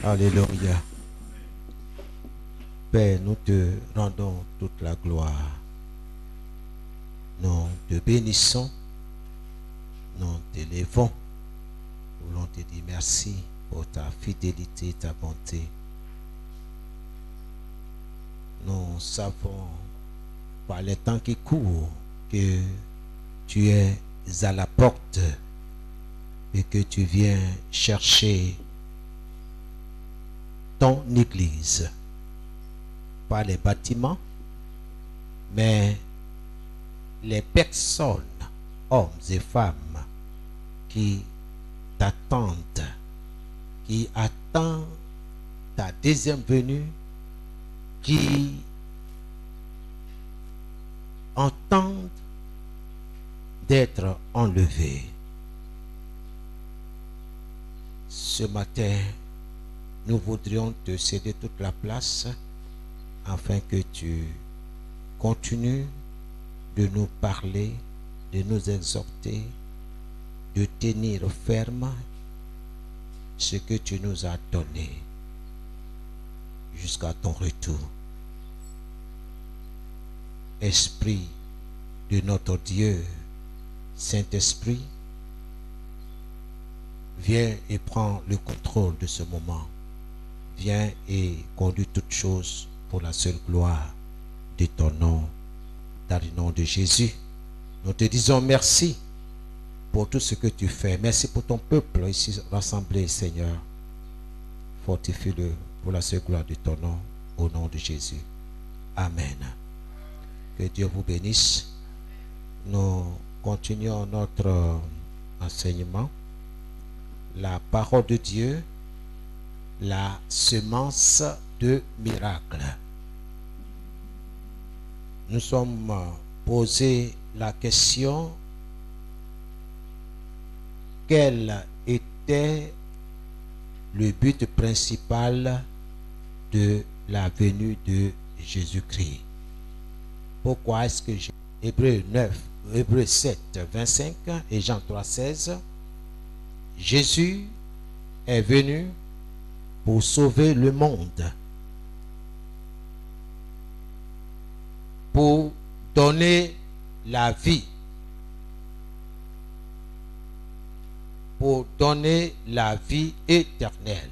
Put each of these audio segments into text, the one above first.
Alléluia. Père, nous te rendons toute la gloire. Nous te bénissons. Nous t'élevons. Nous voulons te dire merci pour ta fidélité, ta bonté. Nous savons par les temps qui courent que tu es à la porte et que tu viens chercher ton église. Pas les bâtiments, mais les personnes, hommes et femmes, qui t'attendent, qui attendent ta deuxième venue, qui entendent d'être enlevés. Ce matin, nous voudrions te céder toute la place afin que tu continues de nous parler, de nous exhorter, de tenir ferme ce que tu nous as donné jusqu'à ton retour. Esprit de notre Dieu, Saint-Esprit, viens et prends le contrôle de ce moment. Viens et conduis toutes choses pour la seule gloire de ton nom, dans le nom de Jésus. Nous te disons merci pour tout ce que tu fais. Merci pour ton peuple ici rassemblé, Seigneur. Fortifie-le pour la seule gloire de ton nom, au nom de Jésus. Amen. Que Dieu vous bénisse. Nous continuons notre enseignement. La parole de Dieu, la semence de miracle. Nous sommes posé la question: quel était le but principal de la venue de Jésus-Christ? Pourquoi est-ce que Hébreux 7, 25 et Jean 3, 16, Jésus est venu pour sauver le monde, pour donner la vie, pour donner la vie éternelle.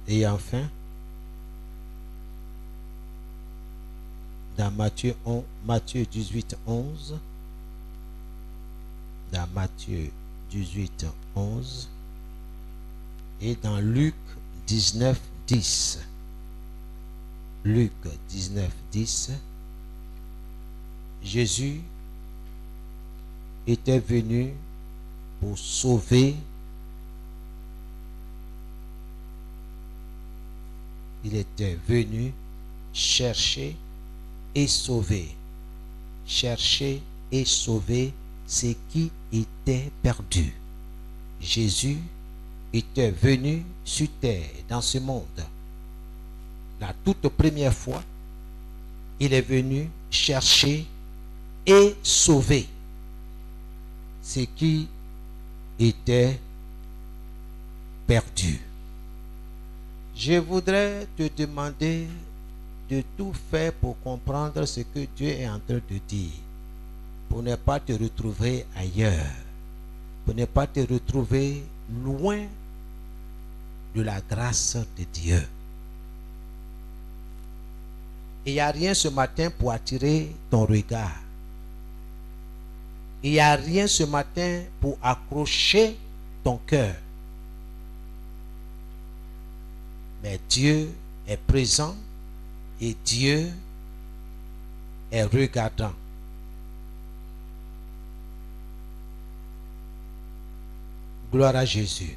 Et enfin, dans Matthieu 18, 11, dans Matthieu 18, 11, et dans Luc 19, 10, Luc 19, 10, Jésus était venu pour sauver. Il était venu chercher et sauver. Chercher et sauver ce qui était perdu. Jésus était venu sur terre, dans ce monde. La toute première fois, il est venu chercher et sauver ce qui était perdu. Je voudrais te demander de tout faire pour comprendre ce que Dieu est en train de dire, pour ne pas te retrouver ailleurs, pour ne pas te retrouver loin de la grâce de Dieu. Il n'y a rien ce matin pour attirer ton regard. Il n'y a rien ce matin pour accrocher ton cœur. Mais Dieu est présent et Dieu est regardant. Gloire à Jésus.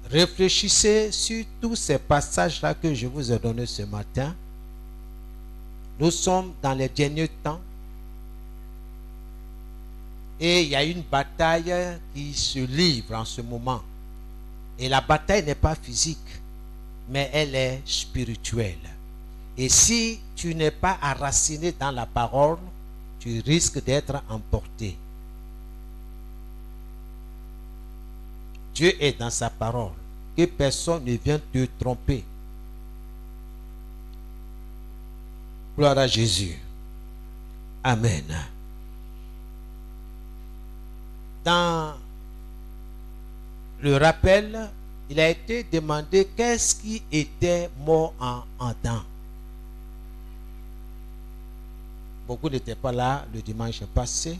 Réfléchissez sur tous ces passages-là que je vous ai donnés ce matin. Nous sommes dans les derniers temps et il y a une bataille qui se livre en ce moment. Et la bataille n'est pas physique, mais elle est spirituelle. Et si tu n'es pas enraciné dans la parole, tu risques d'être emporté. Dieu est dans sa parole. Que personne ne vienne te tromper. Gloire à Jésus. Amen. Dans le rappel, il a été demandé qu'est-ce qui était mort en Adam. Beaucoup n'étaient pas là le dimanche passé.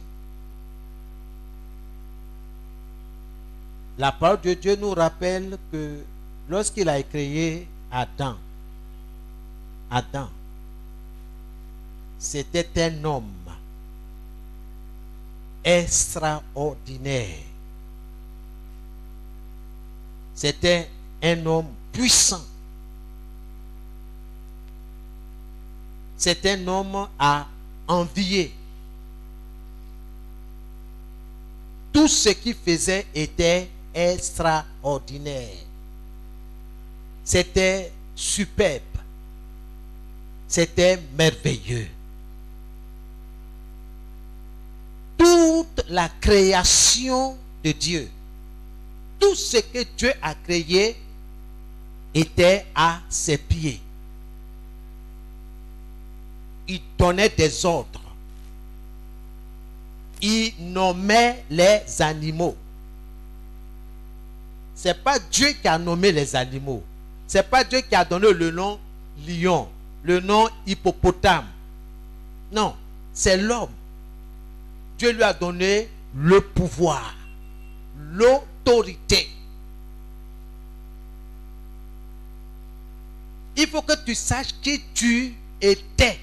La parole de Dieu nous rappelle que lorsqu'il a créé Adam, c'était un homme extraordinaire. C'était un homme puissant. C'est un homme à envier. Tout ce qu'il faisait était extraordinaire. C'était superbe. C'était merveilleux. Toute la création de Dieu, tout ce que Dieu a créé était à ses pieds. Il donnait des ordres. Il nommait les animaux. Ce n'est pas Dieu qui a nommé les animaux. Ce n'est pas Dieu qui a donné le nom lion, le nom hippopotame. Non, c'est l'homme. Dieu lui a donné le pouvoir, l'autorité. Il faut que tu saches qui tu étais.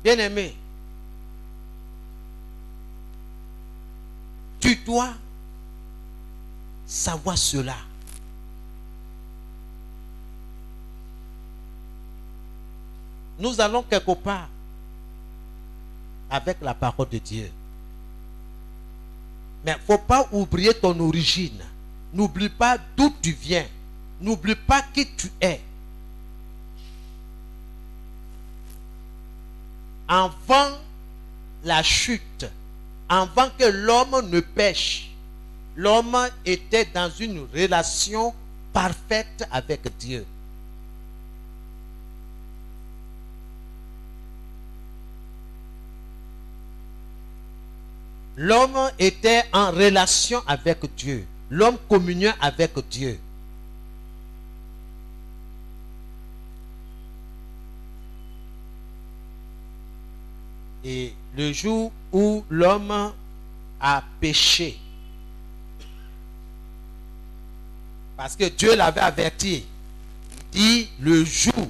Bien-aimé, tu dois savoir cela. Nous allons quelque part avec la parole de Dieu. Mais il ne faut pas oublier ton origine. N'oublie pas d'où tu viens. N'oublie pas qui tu es. Avant la chute, avant que l'homme ne pêche, l'homme était dans une relation parfaite avec Dieu. L'homme était en relation avec Dieu. L'homme communiait avec Dieu. Et le jour où l'homme a péché, parce que Dieu l'avait averti, il dit, le jour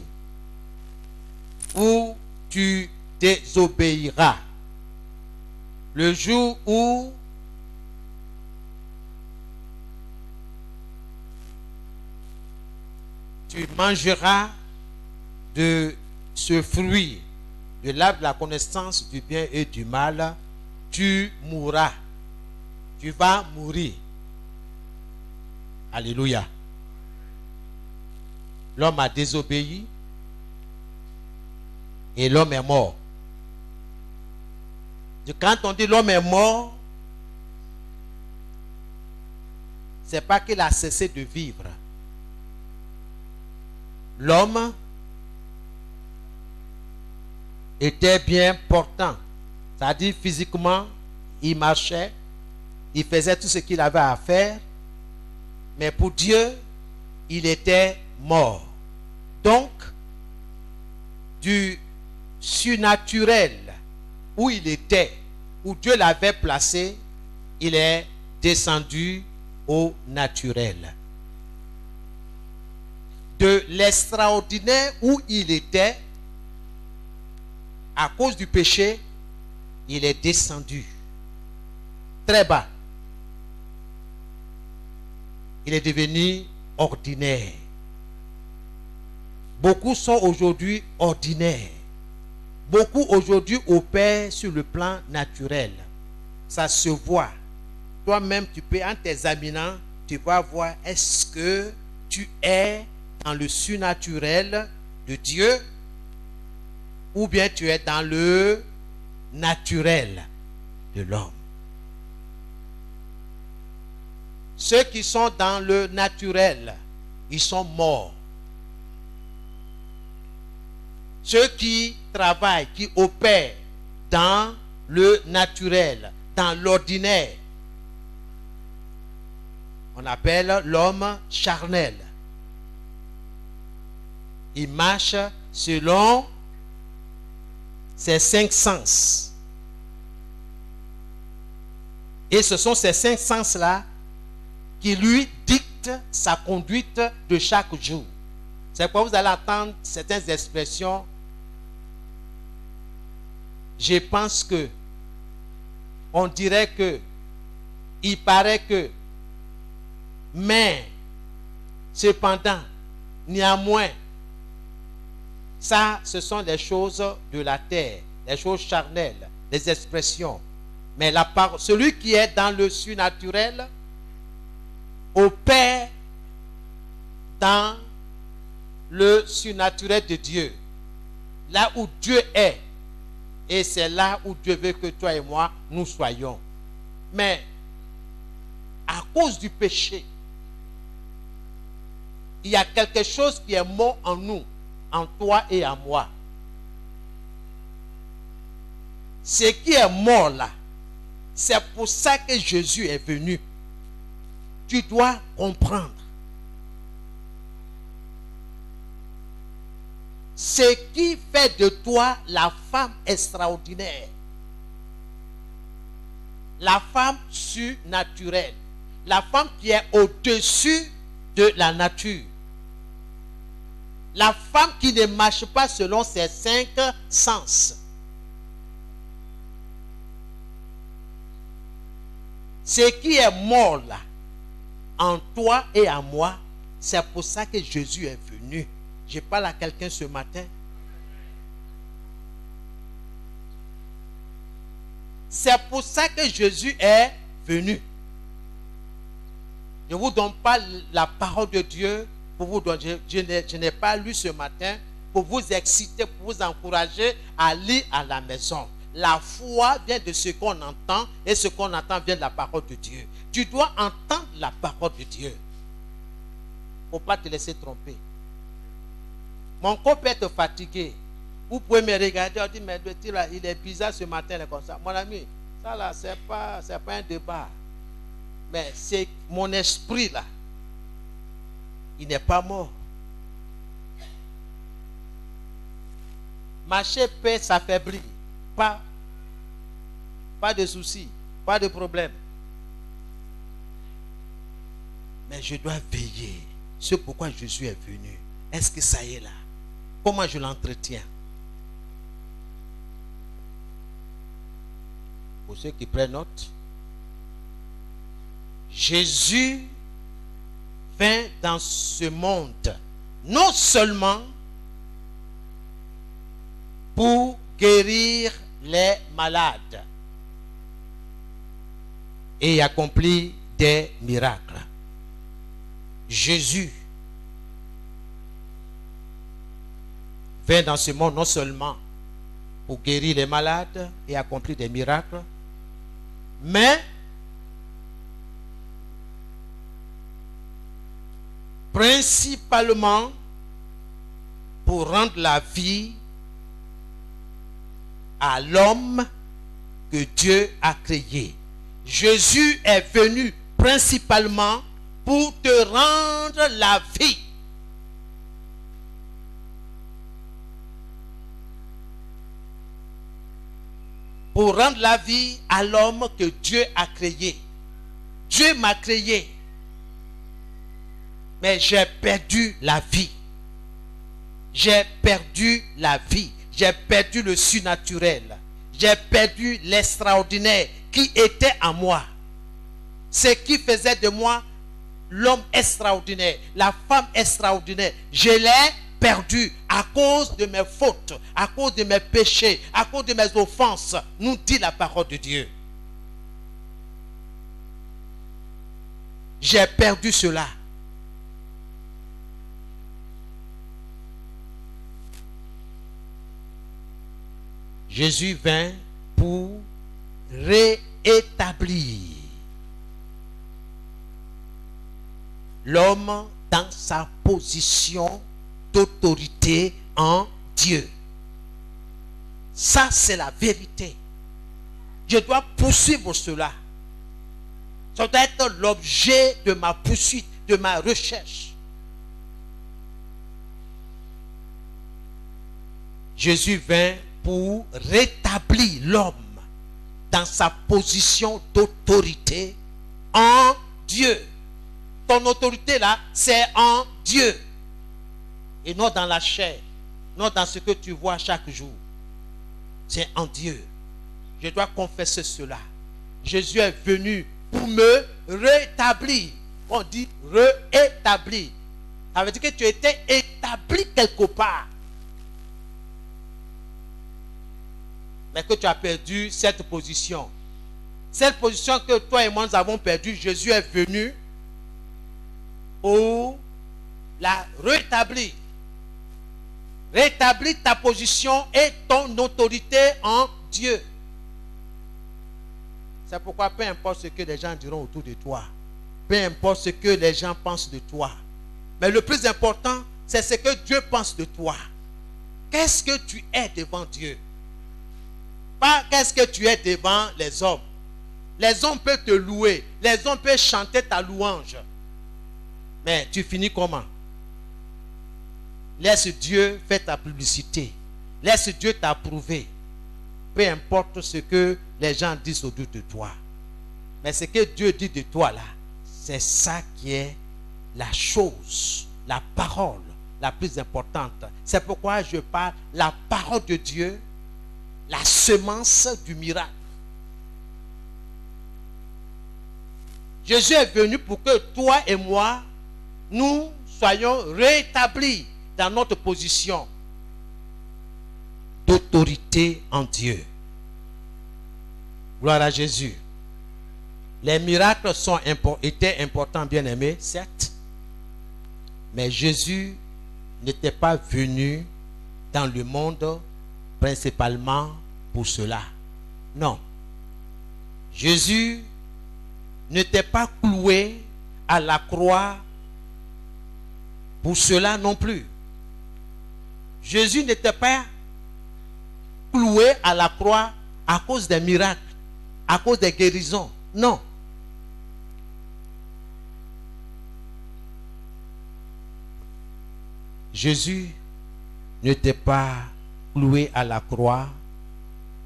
où tu désobéiras, le jour où tu mangeras de ce fruit, de l'arbre de la connaissance du bien et du mal, tu mourras. Tu vas mourir. Alléluia. L'homme a désobéi et l'homme est mort. Quand on dit l'homme est mort, c'est pas qu'il a cessé de vivre. L'homme était bien portant. C'est-à-dire physiquement, il marchait, il faisait tout ce qu'il avait à faire, mais pour Dieu, il était mort. Donc, du surnaturel où il était, où Dieu l'avait placé, il est descendu au naturel. De l'extraordinaire où il était, à cause du péché, il est descendu très bas. Il est devenu ordinaire. Beaucoup sont aujourd'hui ordinaires. Beaucoup aujourd'hui opèrent sur le plan naturel. Ça se voit. toi-même, tu peux, en t'examinant, tu vas voir est-ce que tu es dans le surnaturel de Dieu ou bien tu es dans le naturel de l'homme. Ceux qui sont dans le naturel, ils sont morts. Ceux qui travaillent, qui opèrent dans le naturel, dans l'ordinaire, on appelle l'homme charnel. Il marche selon ses 5 sens. Et ce sont ces 5 sens-là qui lui dictent sa conduite de chaque jour. C'est pourquoi vous allez entendre certaines expressions. Je pense que, on dirait que, il paraît que, mais, cependant, néanmoins, ça, ce sont les choses de la terre, les choses charnelles, les expressions. Mais la parole, celui qui est dans le surnaturel opère dans le surnaturel de Dieu. Là où Dieu est. Et c'est là où Dieu veut que toi et moi, nous soyons. Mais, à cause du péché, il y a quelque chose qui est mort en nous, en toi et en moi. Ce qui est mort là, c'est pour ça que Jésus est venu. Tu dois comprendre. Ce qui fait de toi la femme extraordinaire, la femme surnaturelle, la femme qui est au-dessus de la nature, la femme qui ne marche pas selon ses 5 sens. Ce qui est mort là, en toi et en moi, c'est pour ça que Jésus est venu. Je parle à quelqu'un ce matin. C'est pour ça que Jésus est venu. Je ne vous donne pas la parole de Dieu pour vous donner. Je n'ai pas lu ce matin pour vous exciter, pour vous encourager à lire à la maison. La foi vient de ce qu'on entend et ce qu'on entend vient de la parole de Dieu. Tu dois entendre la parole de Dieu. Il ne faut pas te laisser tromper. Mon corps peut être fatigué. Vous pouvez me regarder et dire, mais il est bizarre ce matin, comme ça. Mon ami, ça là, ce n'est pas un débat. Mais c'est mon esprit là. Il n'est pas mort. Marcher peut s'affaiblir. Pas de soucis, pas de problème. Mais je dois veiller. C'est pourquoi Jésus est venu. Est-ce que ça y est là? Comment je l'entretiens? Pour ceux qui prennent note, Jésus vint dans ce monde non seulement pour guérir les malades et accomplir des miracles. Jésus vint dans ce monde non seulement pour guérir les malades et accomplir des miracles, mais principalement pour rendre la vie à l'homme que Dieu a créé. Jésus est venu principalement pour te rendre la vie. Pour rendre la vie à l'homme que Dieu a créé. Dieu m'a créé. Mais j'ai perdu la vie. J'ai perdu la vie. J'ai perdu le surnaturel. J'ai perdu l'extraordinaire qui était en moi. Ce qui faisait de moi l'homme extraordinaire, la femme extraordinaire. Je l'ai perdu à cause de mes fautes, à cause de mes péchés, à cause de mes offenses, nous dit la parole de Dieu. j'ai perdu cela. Jésus vint pour réétablir l'homme dans sa position d'autorité en Dieu. Ça, c'est la vérité. Je dois poursuivre cela. Ça doit être l'objet de ma poursuite, de ma recherche. Jésus vint pour rétablir l'homme dans sa position d'autorité en Dieu. Ton autorité là, c'est en Dieu. Et non dans la chair. Non dans ce que tu vois chaque jour. C'est en Dieu. Je dois confesser cela. Jésus est venu pour me rétablir. On dit rétablir. Ça veut dire que tu étais établi quelque part. Mais que tu as perdu cette position. Cette position que toi et moi nous avons perdue, Jésus est venu pour la rétablir. Rétablir ta position et ton autorité en Dieu. C'est pourquoi peu importe ce que les gens diront autour de toi, peu importe ce que les gens pensent de toi, mais le plus important, c'est ce que Dieu pense de toi. Qu'est-ce que tu es devant Dieu? Pas qu'est-ce que tu es devant les hommes. Les hommes peuvent te louer, les hommes peuvent chanter ta louange. Mais tu finis comment? Laisse Dieu faire ta publicité. Laisse Dieu t'approuver. Peu importe ce que les gens disent autour de toi. Mais ce que Dieu dit de toi là, c'est ça qui est la chose, la parole la plus importante. C'est pourquoi je parle la parole de Dieu, la semence du miracle. Jésus est venu pour que toi et moi, nous soyons rétablis dans notre position d'autorité en Dieu. Gloire à Jésus. Les miracles étaient importants, bien aimés, certes. Mais Jésus n'était pas venu dans le monde principalement pour cela. Non. Jésus n'était pas cloué à la croix pour cela non plus. Jésus n'était pas cloué à la croix à cause des miracles, à cause des guérisons. Non. Jésus n'était pas cloué à la croix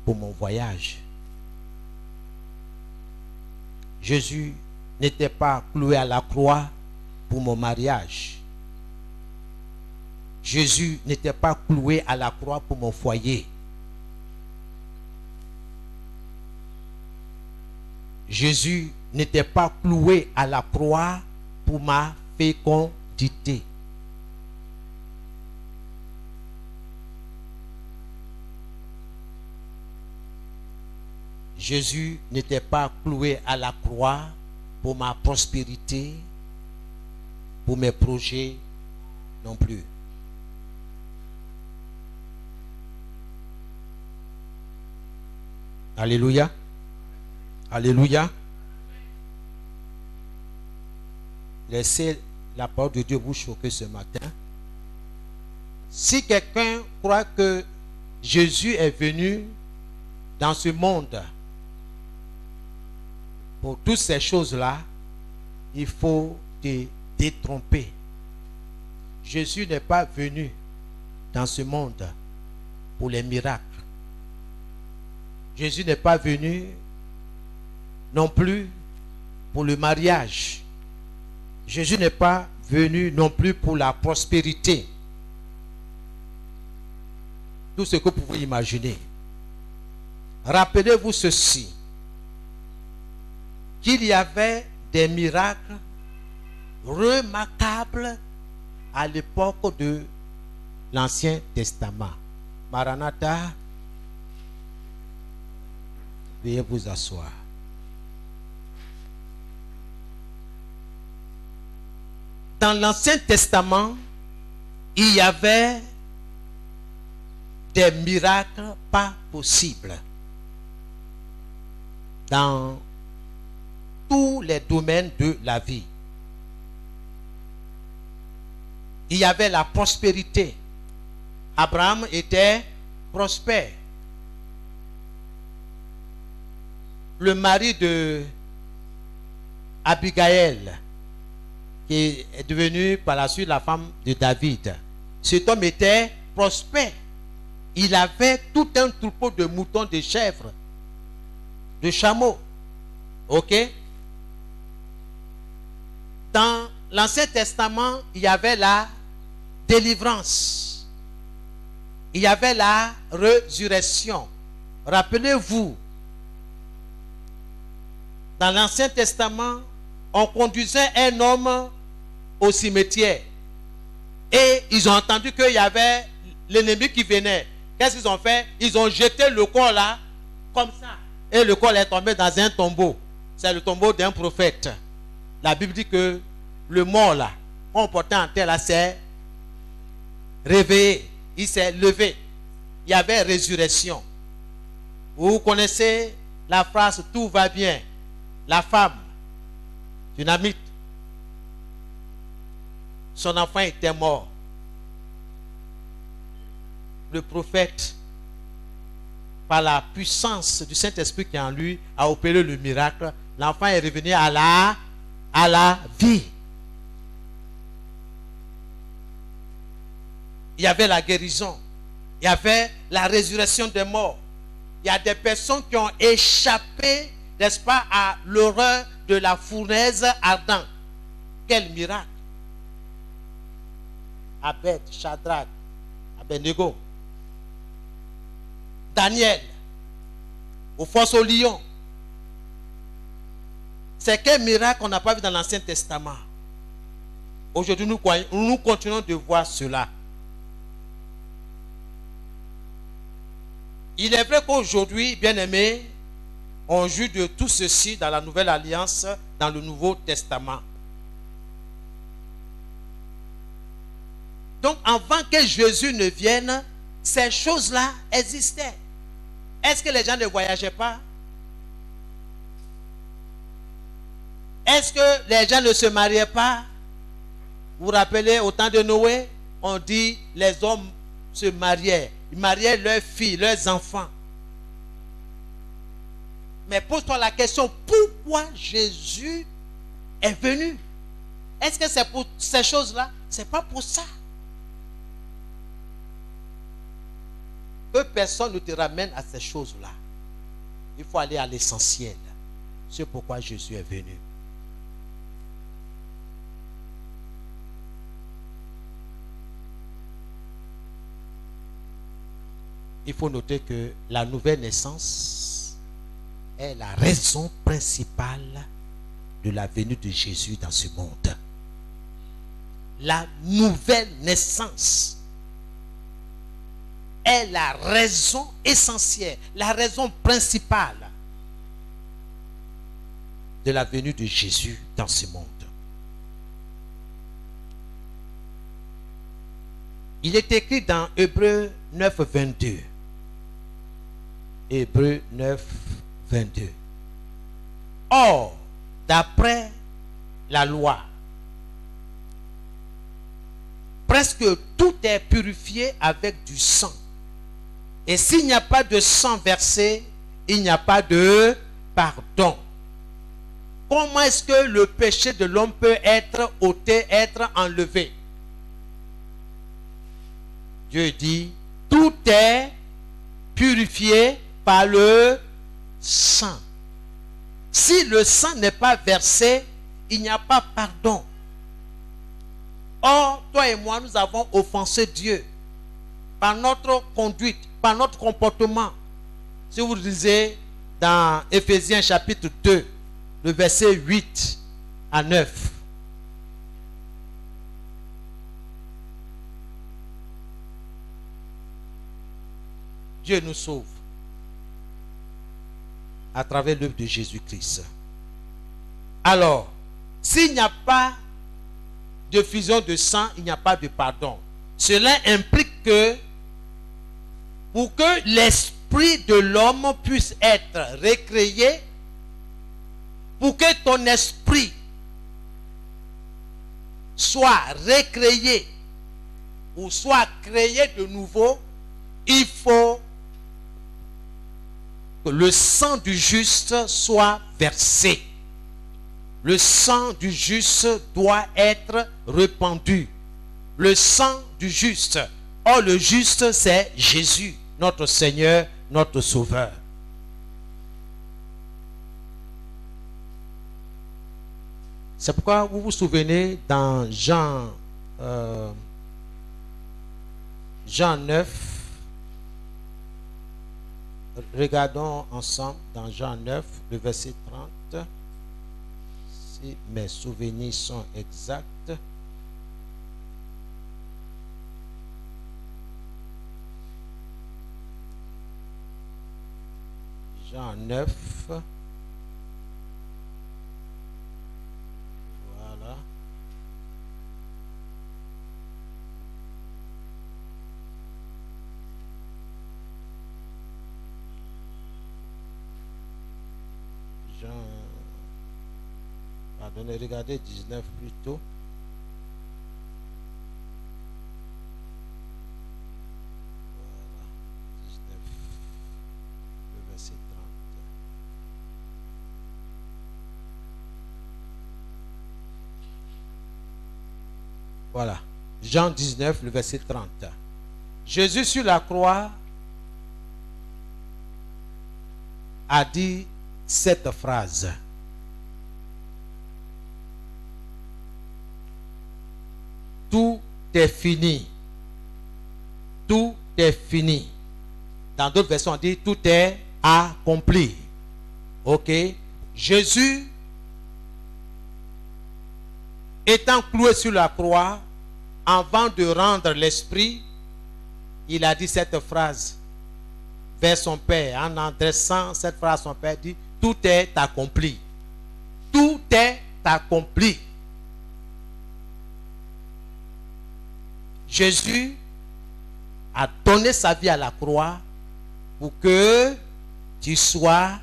pour mon voyage. Jésus n'était pas cloué à la croix pour mon mariage. Jésus n'était pas cloué à la croix pour mon foyer. Jésus n'était pas cloué à la croix pour ma fécondité. Jésus n'était pas cloué à la croix pour ma prospérité, pour mes projets non plus. Alléluia. Alléluia. Laissez la parole de Dieu vous choquer ce matin. Si quelqu'un croit que Jésus est venu dans ce monde pour toutes ces choses-là, il faut te détromper. Jésus n'est pas venu dans ce monde pour les miracles. Jésus n'est pas venu non plus pour le mariage. Jésus n'est pas venu non plus pour la prospérité. Tout ce que vous pouvez imaginer. Rappelez-vous ceci, qu'il y avait des miracles remarquables à l'époque de l'Ancien Testament. Maranatha, veuillez vous asseoir. dans l'Ancien Testament, il y avait des miracles pas possibles dans tous les domaines de la vie. Il y avait la prospérité. Abraham était prospère. Le mari de Abigail, qui est devenue par la suite la femme de David, cet homme était prospère. Il avait tout un troupeau de moutons, de chèvres, de chameaux. Ok? Dans l'Ancien Testament, il y avait la délivrance. Il y avait la résurrection. Rappelez-vous, dans l'Ancien Testament, on conduisait un homme au cimetière. Et ils ont entendu qu'il y avait l'ennemi qui venait. Qu'est-ce qu'ils ont fait? Ils ont jeté le corps là, comme ça. Et le corps est tombé dans un tombeau. C'est le tombeau d'un prophète. La Bible dit que le mort là, qu'on portait en terre là, s'est réveillé. Il s'est levé. Il y avait résurrection. Vous connaissez la phrase « tout va bien ». La femme, Dynamite, son enfant était mort. Le prophète, par la puissance du Saint-Esprit qui est en lui, a opéré le miracle. L'enfant est revenu à la vie. Il y avait la guérison. Il y avait la résurrection des morts. Il y a des personnes qui ont échappé, n'est-ce pas, à l'horreur de la fournaise ardente. Quel miracle! Abed, Shadrach, Abednego, Daniel, aux forces au lion. C'est quel miracle qu'on n'a pas vu dans l'Ancien Testament. Aujourd'hui, nous continuons de voir cela. Il est vrai qu'aujourd'hui, bien-aimés, on joue de tout ceci dans la Nouvelle Alliance, dans le Nouveau Testament. Donc, avant que Jésus ne vienne, ces choses-là existaient. Est-ce que les gens ne voyageaient pas? Est-ce que les gens ne se mariaient pas? Vous vous rappelez, au temps de Noé, on dit les hommes se mariaient. Ils mariaient leurs filles, leurs enfants. Mais pose-toi la question, pourquoi Jésus est venu? Est-ce que c'est pour ces choses-là? Ce n'est pas pour ça. Que personne ne te ramène à ces choses-là. Il faut aller à l'essentiel. C'est pourquoi Jésus est venu. Il faut noter que la nouvelle naissance est la raison principale de la venue de Jésus dans ce monde. La nouvelle naissance est la raison essentielle, la raison principale de la venue de Jésus dans ce monde. Il est écrit dans Hébreux 9, 22. Hébreux 9, 22. Or, d'après la loi, presque tout est purifié avec du sang. Et s'il n'y a pas de sang versé, il n'y a pas de pardon. Comment est-ce que le péché de l'homme peut être ôté, être enlevé? Dieu dit, tout est purifié par le sang. Si le sang n'est pas versé, il n'y a pas pardon. Or, toi et moi, nous avons offensé Dieu par notre conduite, par notre comportement. Si vous lisez dans Éphésiens chapitre 2, le verset 8 à 9. Dieu nous sauve à travers l'œuvre de Jésus-Christ. Alors, s'il n'y a pas d'effusion de sang, il n'y a pas de pardon. Cela implique que pour que l'esprit de l'homme puisse être recréé, pour que ton esprit soit recréé ou soit créé de nouveau, il faut que le sang du juste soit versé. Le sang du juste doit être répandu. Le sang du juste. Or, le juste, c'est Jésus, notre Seigneur, notre Sauveur. C'est pourquoi vous vous souvenez dans Jean 9, regardons ensemble dans Jean 9, le verset 30, si mes souvenirs sont exacts. Jean 9, voilà. Pardonnez, regardez 19 plutôt. Voilà, 19, le verset 30. Voilà, Jean 19, le verset 30. Jésus sur la croix a dit cette phrase. Tout est fini. Tout est fini. Dans d'autres versions, on dit tout est accompli. Ok? Jésus, étant cloué sur la croix, avant de rendre l'esprit, il a dit cette phrase vers son Père. En adressant cette phrase à son Père, dit tout est accompli. Tout est accompli. Jésus a donné sa vie à la croix pour que tu sois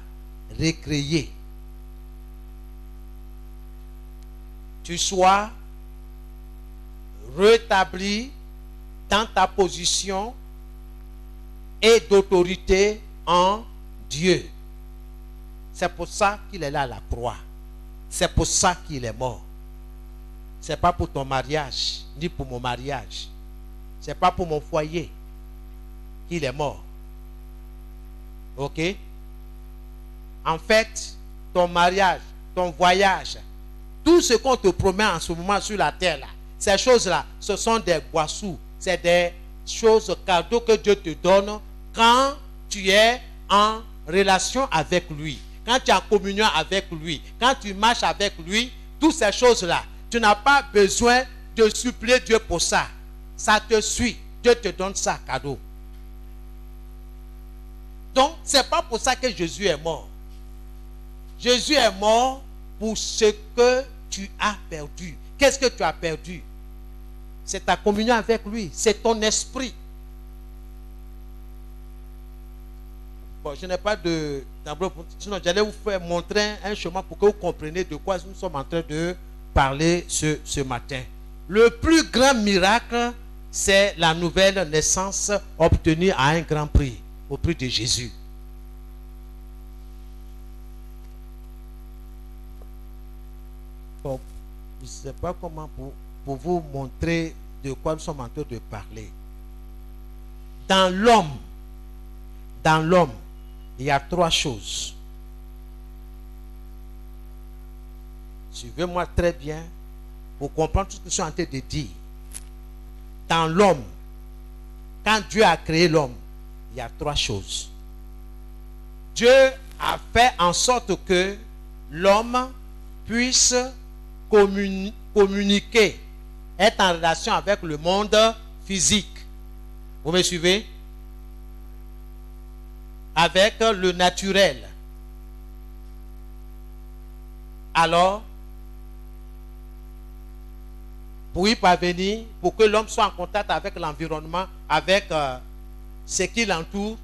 recréé. Tu sois rétabli dans ta position et d'autorité en Dieu. C'est pour ça qu'il est là à la croix. C'est pour ça qu'il est mort. Ce n'est pas pour ton mariage, ni pour mon mariage. Ce n'est pas pour mon foyer qu'il est mort. Ok? En fait, ton mariage, ton voyage, tout ce qu'on te promet en ce moment sur la terre, là, ces choses-là, ce sont des boissous. C'est des choses, cadeaux que Dieu te donne quand tu es en relation avec lui. Quand tu es en communion avec lui. Quand tu marches avec lui, toutes ces choses-là, tu n'as pas besoin de supplier Dieu pour ça. Ça te suit. Dieu te donne ça cadeau. Donc, ce n'est pas pour ça que Jésus est mort. Jésus est mort pour ce que tu as perdu. Qu'est-ce que tu as perdu? C'est ta communion avec lui. C'est ton esprit. Bon, je n'ai pas de tableau. Sinon, j'allais vous faire montrer un chemin pour que vous compreniez de quoi nous sommes en train de parler ce matin. Le plus grand miracle, c'est la nouvelle naissance obtenue à un grand prix, au prix de Jésus. Bon, je ne sais pas comment pour vous montrer de quoi nous sommes en train de parler. Dans l'homme, il y a trois choses. Suivez-moi très bien pour comprendre tout ce que je suis en train de dire. Dans l'homme, quand Dieu a créé l'homme, il y a trois choses. Dieu a fait en sorte que l'homme puisse communiquer, être en relation avec le monde physique. Vous me suivez? Avec le naturel. Alors, pour y parvenir, pour que l'homme soit en contact avec l'environnement, avec ce qui l'entoure,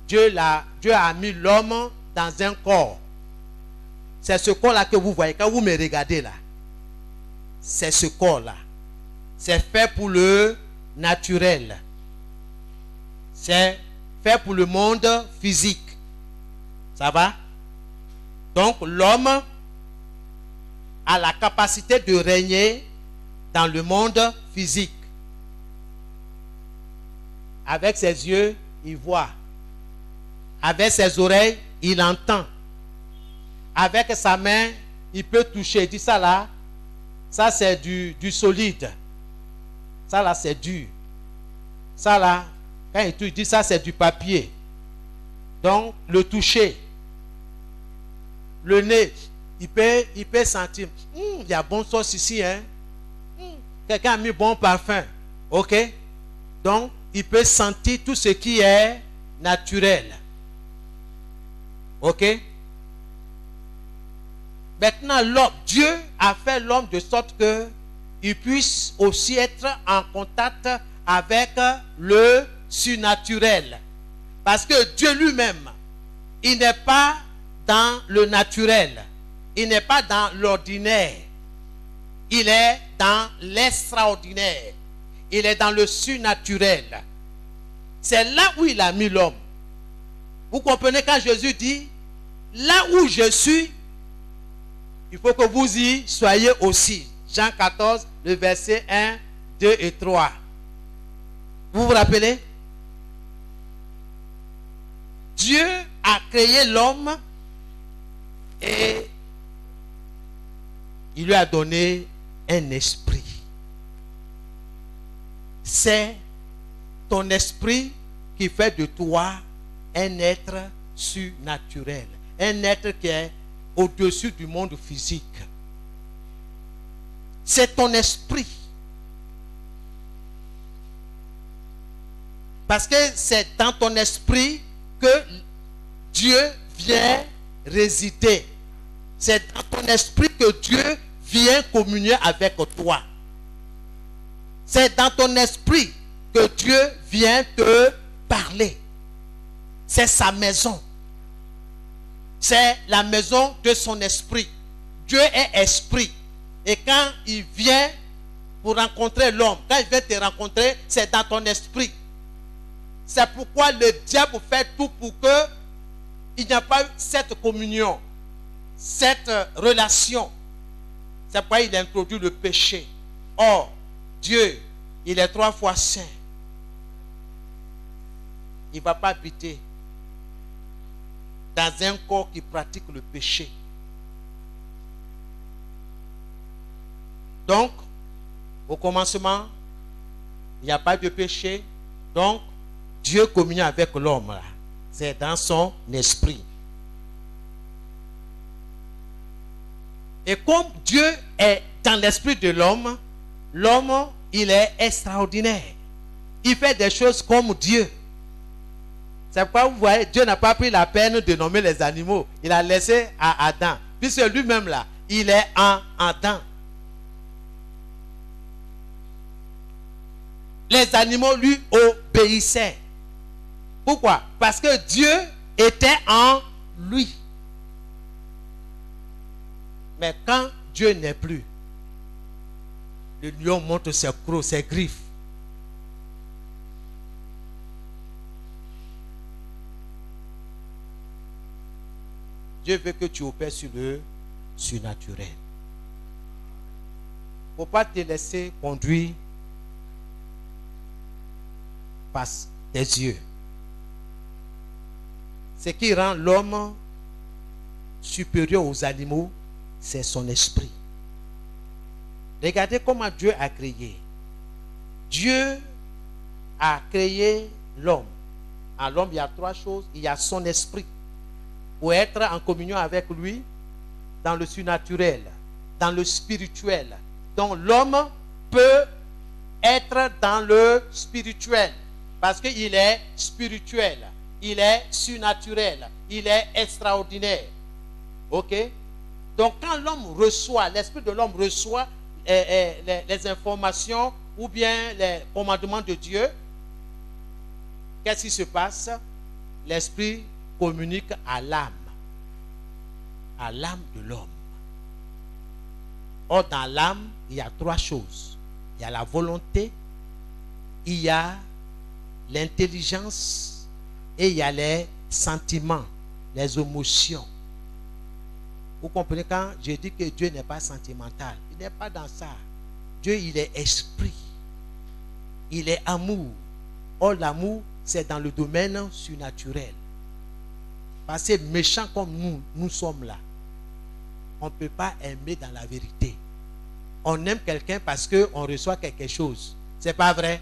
Dieu a mis l'homme dans un corps. C'est ce corps-là que vous voyez. Quand vous me regardez là, c'est ce corps-là. C'est fait pour le naturel. C'est fait pour le monde physique. Ça va? Donc l'homme a la capacité de régner dans le monde physique. Avec ses yeux, il voit. Avec ses oreilles, il entend. Avec sa main, il peut toucher. Il dit ça là, ça c'est du solide. Ça là c'est dur. Ça là, quand il dit ça c'est du papier. Donc le toucher. Le nez, il peut sentir. Il y a bonne sauce ici. Hein? Quelqu'un a mis bon parfum. Ok? Donc il peut sentir tout ce qui est naturel. Ok? Maintenant, Dieu a fait l'homme de sorte qu'il puisse aussi être en contact avec le surnaturel. Parce que Dieu lui-même, il n'est pas dans le naturel. Il n'est pas dans l'ordinaire. Il est dans l'extraordinaire. Il est dans le surnaturel. C'est là où il a mis l'homme. Vous comprenez quand Jésus dit, là où je suis, il faut que vous y soyez aussi. Jean 14, le verset 1, 2 et 3. Vous vous rappelez? Dieu a créé l'homme et il lui a donné un esprit. C'est ton esprit qui fait de toi un être surnaturel. Un être qui est au-dessus du monde physique. C'est ton esprit. Parce que c'est dans ton esprit que Dieu vient résider. C'est dans ton esprit que Dieu vient communier avec toi. C'est dans ton esprit que Dieu vient te parler. C'est sa maison. C'est la maison de son esprit. Dieu est esprit. Et quand il vient pour rencontrer l'homme, quand il vient te rencontrer, c'est dans ton esprit. C'est pourquoi le diable fait tout pour que il n'y a pas eu cette communion, cette relation. C'est pourquoi il introduit le péché. Or, Dieu, il est 3 fois saint. Il ne va pas habiter dans un corps qui pratique le péché. Donc, au commencement, il n'y a pas de péché. Donc, Dieu communie avec l'homme. C'est dans son esprit. Et comme Dieu est dans l'esprit de l'homme, l'homme, il est extraordinaire. Il fait des choses comme Dieu. C'est pourquoi vous voyez, Dieu n'a pas pris la peine de nommer les animaux. Il a laissé à Adam. Puisque lui-même là, il est en Adam. Les animaux lui obéissaient. Pourquoi? Parce que Dieu était en lui. Mais quand Dieu n'est plus, le lion montre ses crocs, ses griffes. Dieu veut que tu opères sur le surnaturel. Il ne faut pas te laisser conduire par tes yeux. Ce qui rend l'homme supérieur aux animaux, c'est son esprit. Regardez comment Dieu a créé. Dieu a créé l'homme. En l'homme, il y a 3 choses. Il y a son esprit. Pour être en communion avec lui, dans le surnaturel, dans le spirituel. Donc l'homme peut être dans le spirituel. Parce qu'il est spirituel. Il est surnaturel. Il est extraordinaire. Ok? Donc quand l'homme reçoit, l'esprit de l'homme reçoit les informations ou bien les commandements de Dieu, qu'est-ce qui se passe? L'esprit communique à l'âme de l'homme. Or, dans l'âme, il y a trois choses. Il y a la volonté, il y a l'intelligence et il y a les sentiments, les émotions. Vous comprenez quand je dis que Dieu n'est pas sentimental? Il n'est pas dans ça. Dieu, il est esprit. Il est amour. Or, l'amour, c'est dans le domaine surnaturel. Parce que méchants comme nous sommes là. On ne peut pas aimer dans la vérité. On aime quelqu'un parce qu'on reçoit quelque chose. C'est pas vrai?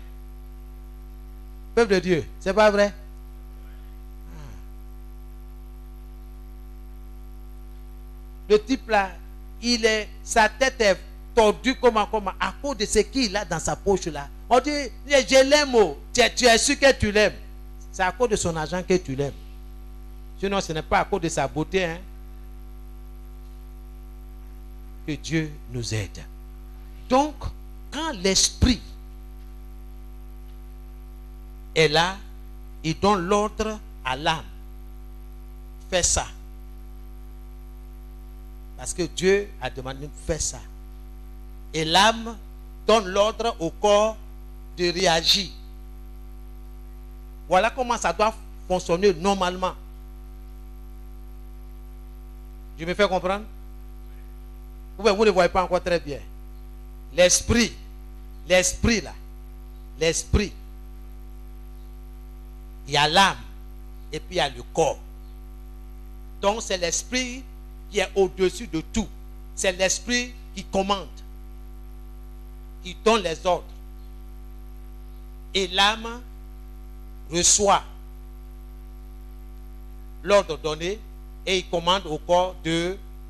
Peuple de Dieu, c'est pas vrai? Le type là, sa tête est tordue comment, à cause de ce qu'il a dans sa poche là. On dit, je l'aime, tu es sûr que tu l'aimes. C'est à cause de son argent que tu l'aimes. Sinon, ce n'est pas à cause de sa beauté. Hein. Que Dieu nous aide. Donc, quand l'esprit est là, il donne l'ordre à l'âme. Fais ça. Parce que Dieu a demandé de faire ça. Et l'âme donne l'ordre au corps de réagir. Voilà comment ça doit fonctionner normalement. Je me fais comprendre? Vous ne voyez pas encore très bien. L'esprit là, l'esprit, il y a l'âme et puis il y a le corps. Donc c'est l'esprit qui est au-dessus de tout. C'est l'esprit qui commande. Il donne les ordres. Et l'âme reçoit l'ordre donné et il commande au corps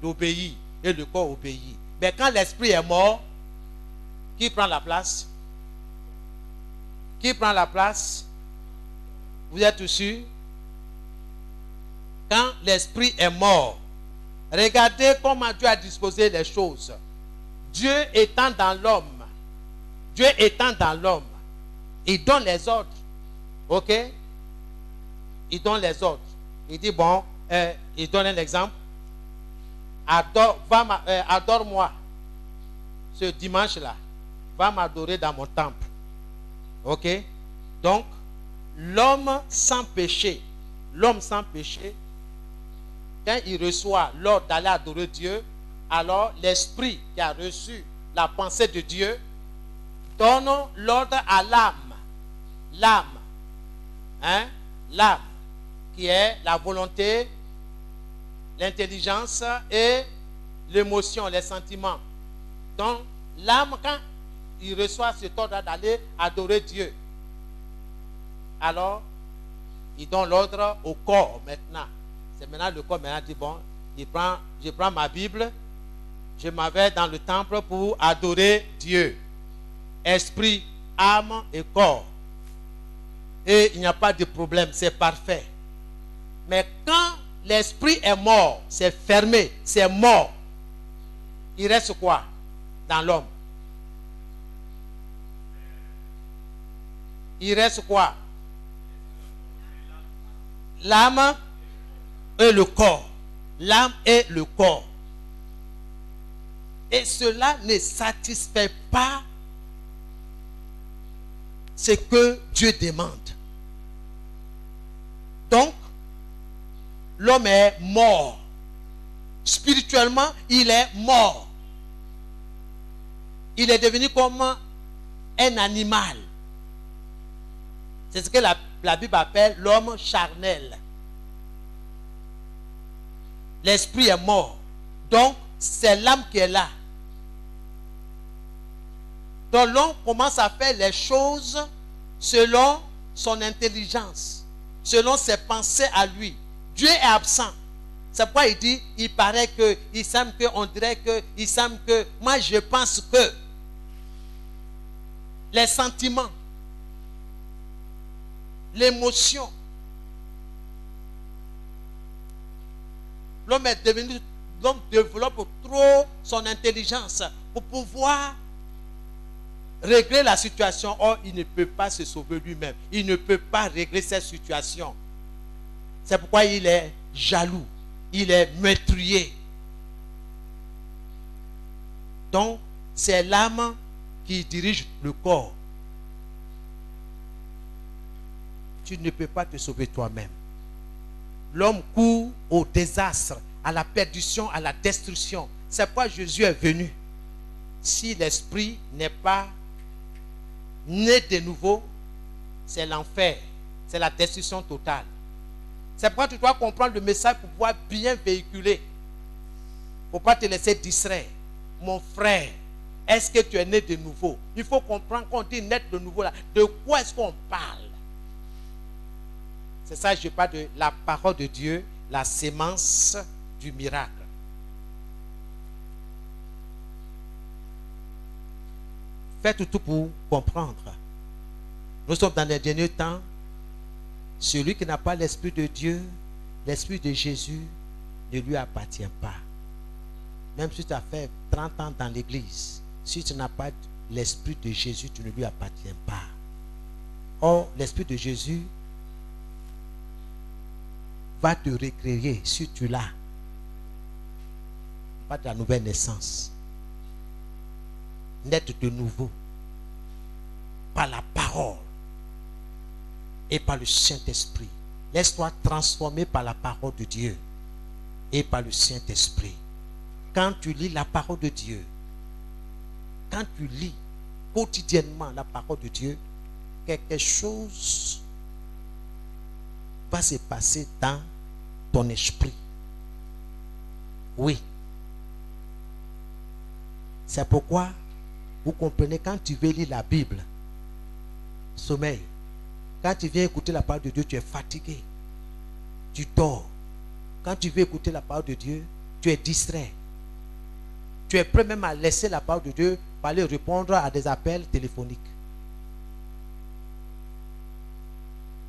d'obéir. Et le corps obéit. Mais quand l'esprit est mort, qui prend la place? Qui prend la place? Vous êtes sûr? Quand l'esprit est mort, regardez comment Dieu a disposé les choses. Dieu étant dans l'homme, il donne les ordres. Ok? Il donne les ordres. Il dit, bon, il donne un exemple. Adore-moi ce dimanche-là. Va m'adorer dans mon temple. Ok? Donc, l'homme sans péché, quand il reçoit l'ordre d'aller adorer Dieu, alors l'esprit qui a reçu la pensée de Dieu donne l'ordre à l'âme. L'âme, qui est la volonté, l'intelligence et l'émotion, les sentiments. Donc, l'âme, quand il reçoit cet ordre d'aller adorer Dieu, alors, il donne l'ordre au corps maintenant. C'est maintenant le corps maintenant dit, bon, je prends ma Bible, je m'en vais dans le temple pour adorer Dieu. Esprit, âme et corps. Et il n'y a pas de problème, c'est parfait. Mais quand l'esprit est mort, c'est fermé, c'est mort, il reste quoi dans l'homme? Il reste quoi? L'âme et le corps. L'âme et le corps. Et cela ne satisfait pas ce que Dieu demande. Donc, l'homme est mort. Spirituellement, il est mort. Il est devenu comme un animal. C'est ce que la Bible appelle l'homme charnel. L'esprit est mort. Donc, c'est l'âme qui est là. Donc, l'homme commence à faire les choses selon son intelligence, selon ses pensées à lui. Dieu est absent. C'est pourquoi il dit, il paraît que, il semble que, on dirait que, il semble que, moi je pense que. Les sentiments, l'émotion. L'homme développe trop son intelligence pour pouvoir régler la situation. Or, il ne peut pas se sauver lui-même. Il ne peut pas régler cette situation. C'est pourquoi il est jaloux. Il est meurtrier. Donc, c'est l'âme qui dirige le corps. Tu ne peux pas te sauver toi-même. L'homme court au désastre, à la perdition, à la destruction. C'est pourquoi Jésus est venu. Si l'esprit n'est pas né de nouveau, c'est l'enfer. C'est la destruction totale. C'est pourquoi tu dois comprendre le message pour pouvoir bien véhiculer. Il ne faut pas te laisser distraire. Mon frère, est-ce que tu es né de nouveau? Il faut comprendre qu'on dit naître de nouveau là. De quoi est-ce qu'on parle? C'est ça, je parle de la parole de Dieu, la sémence du miracle. Faites tout pour comprendre. Nous sommes dans les derniers temps. Celui qui n'a pas l'Esprit de Dieu, l'Esprit de Jésus ne lui appartient pas. Même si tu as fait 30 ans dans l'église, si tu n'as pas l'Esprit de Jésus, tu ne lui appartiens pas. Or, l'Esprit de Jésus va te recréer si tu l'as. Pas de la nouvelle naissance. Naître de nouveau. Par la parole. Et par le Saint-Esprit. Laisse-toi transformer par la parole de Dieu. Et par le Saint-Esprit. Quand tu lis la parole de Dieu. Quand tu lis quotidiennement la parole de Dieu. Quelque chose va se passer dans ton esprit. Oui. C'est pourquoi vous comprenez, quand tu veux lire la Bible, sommeil. Quand tu viens écouter la parole de Dieu, tu es fatigué. Tu dors. Quand tu veux écouter la parole de Dieu, tu es distrait. Tu es prêt même à laisser la parole de Dieu pour aller répondre à des appels téléphoniques.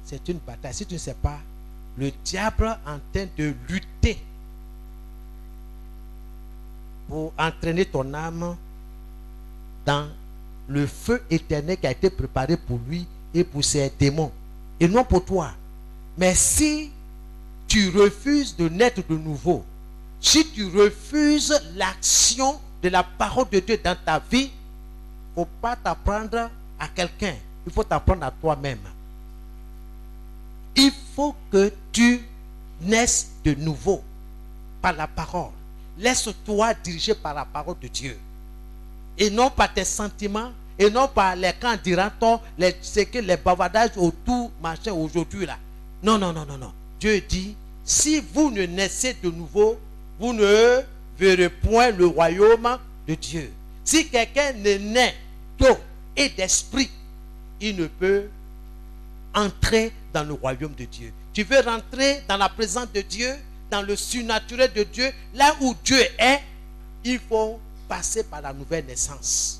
C'est une bataille. Si tu ne sais pas, le diable est en train de lutter pour entraîner ton âme dans le feu éternel qui a été préparé pour lui et pour ses démons. Et non pour toi. Mais si tu refuses de naître de nouveau, si tu refuses l'action de la parole de Dieu dans ta vie, il ne faut pas t'apprendre à quelqu'un. Il faut t'apprendre à toi-même. Il faut que tu naisses de nouveau par la parole. Laisse-toi diriger par la parole de Dieu. Et non par tes sentiments, et non par les quand dira-t-on, les bavardages autour, machin, aujourd'hui là. Non, non, non, non, non. Dieu dit, si vous ne naissez de nouveau, vous ne verrez point le royaume de Dieu. Si quelqu'un ne naît d'eau et d'esprit, il ne peut entrer dans le royaume de Dieu. Tu veux rentrer dans la présence de Dieu, dans le surnaturel de Dieu, là où Dieu est, il faut passer par la nouvelle naissance.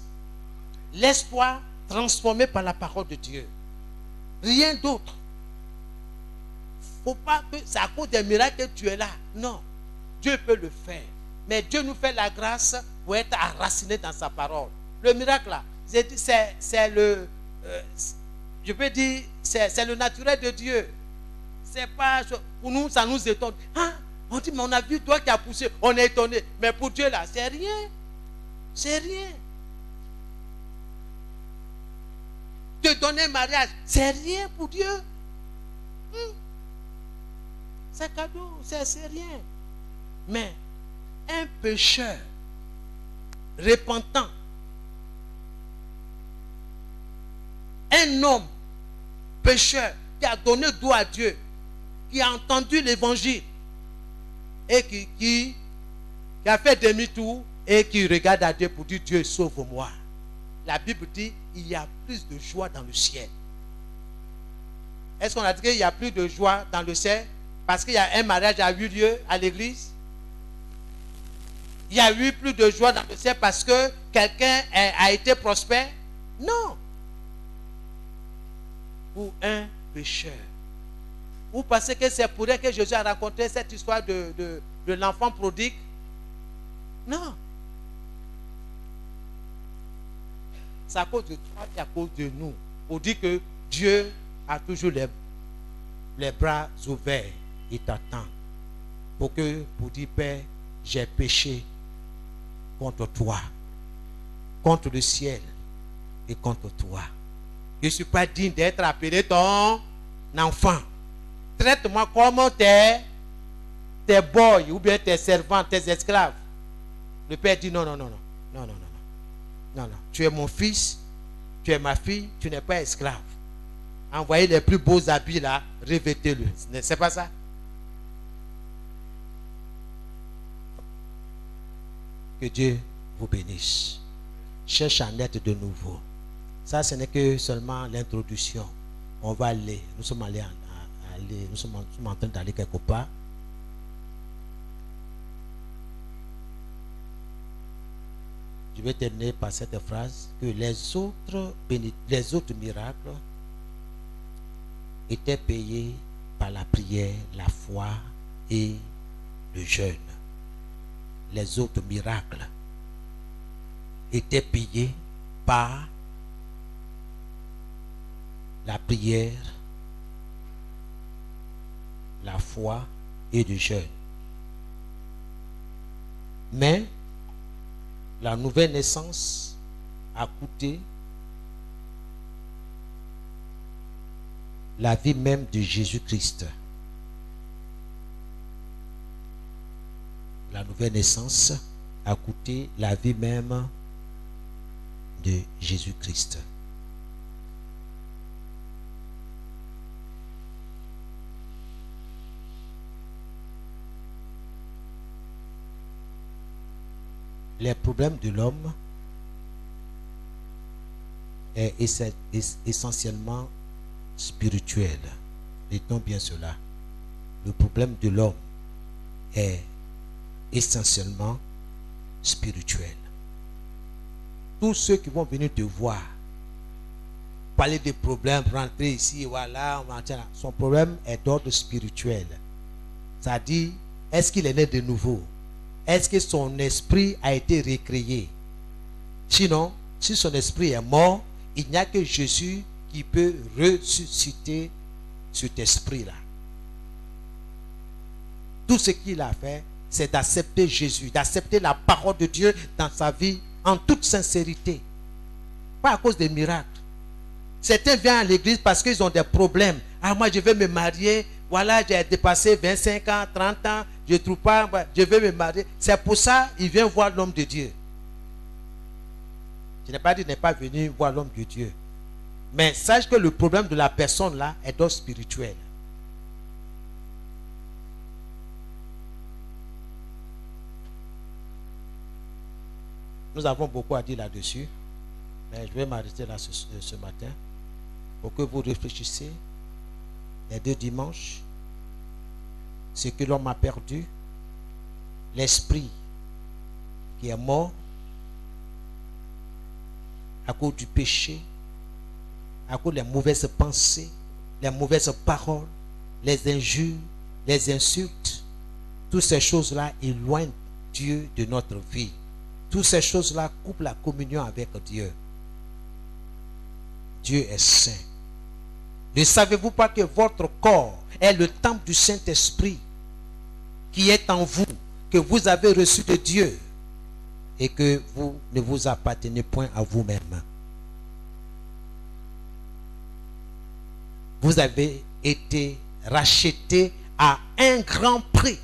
Laisse-toi transformer par la parole de Dieu. Rien d'autre. Faut pas que c'est à cause des miracles que tu es là. Non. Dieu peut le faire. Mais Dieu nous fait la grâce pour être enraciné dans sa parole. Le miracle là, c'est le... je peux dire, c'est le naturel de Dieu. C'est pas... Pour nous, ça nous étonne. Ah, on dit, mais on a vu toi qui as poussé. On est étonné. Mais pour Dieu là, c'est rien. C'est rien. Te donner un mariage, c'est rien pour Dieu. C'est cadeau, c'est rien. Mais un pécheur repentant, un homme pécheur qui a donné droit à Dieu, qui a entendu l'évangile et qui a fait demi-tour et qui regarde à Dieu pour dire Dieu sauve-moi. La Bible dit il y a plus de joie dans le ciel. Est-ce qu'on a dit qu'il y a plus de joie dans le ciel parce qu'il y a un mariage qui a eu lieu à l'église? Il y a eu plus de joie dans le ciel parce que quelqu'un a été prospère? Non. Pour un pécheur. Vous pensez que c'est pour elle que Jésus a raconté cette histoire de l'enfant prodigue? Non. c'est à cause de toi et à cause de nous. Pour dire que Dieu a toujours les bras ouverts. Il t'attend. Pour dire, Père, j'ai péché contre toi, contre le ciel et contre toi. Je ne suis pas digne d'être appelé ton enfant. Traite-moi comme tes boys ou bien tes servants, tes esclaves. Le Père dit non, non, non, non, non, non, non, non, non, non. Tu es mon fils, tu es ma fille, tu n'es pas esclave. Envoyez les plus beaux habits là, revêtez-le. C'est pas ça? Que Dieu vous bénisse. Cherche à naître de nouveau. Ça, ce n'est que seulement l'introduction. On va aller. Nous sommes nous sommes en train d'aller quelque part. Je vais terminer par cette phrase que les autres miracles étaient payés par la prière, la foi et le jeûne. Les autres miracles étaient payés par la prière, la foi et le jeûne. Mais la nouvelle naissance a coûté la vie même de Jésus-Christ. La nouvelle naissance a coûté la vie même de Jésus-Christ. Les problèmes de l'homme est essentiellement spirituel. Dites-nous bien cela. Le problème de l'homme est essentiellement spirituel. Tous ceux qui vont venir te voir, parler des problèmes, rentrer ici, voilà, son problème est d'ordre spirituel. C'est-à-dire, est-ce qu'il est né de nouveau? Est-ce que son esprit a été recréé? Sinon, si son esprit est mort, il n'y a que Jésus qui peut ressusciter cet esprit-là. Tout ce qu'il a fait, c'est d'accepter Jésus, d'accepter la parole de Dieu dans sa vie en toute sincérité. Pas à cause des miracles. Certains viennent à l'église parce qu'ils ont des problèmes. Ah, moi je vais me marier. Voilà, j'ai dépassé 25 ans, 30 ans. Je ne trouve pas, je vais me marier. C'est pour ça qu'ils viennent voir l'homme de Dieu. Je n'ai pas dit de ne pas venir voir l'homme de Dieu. Mais sache que le problème de la personne là est d'ordre spirituel. Nous avons beaucoup à dire là-dessus. Mais je vais m'arrêter là ce matin pour que vous réfléchissiez les 2 dimanches, ce que l'homme a perdu, l'esprit qui est mort à cause du péché, à cause des mauvaises pensées, les mauvaises paroles, les injures, les insultes. Toutes ces choses-là éloignent Dieu de notre vie. Toutes ces choses-là coupent la communion avec Dieu. Dieu est saint. Ne savez-vous pas que votre corps est le temple du Saint-Esprit qui est en vous, que vous avez reçu de Dieu et que vous ne vous appartenez point à vous-même? Vous avez été racheté à un grand prix.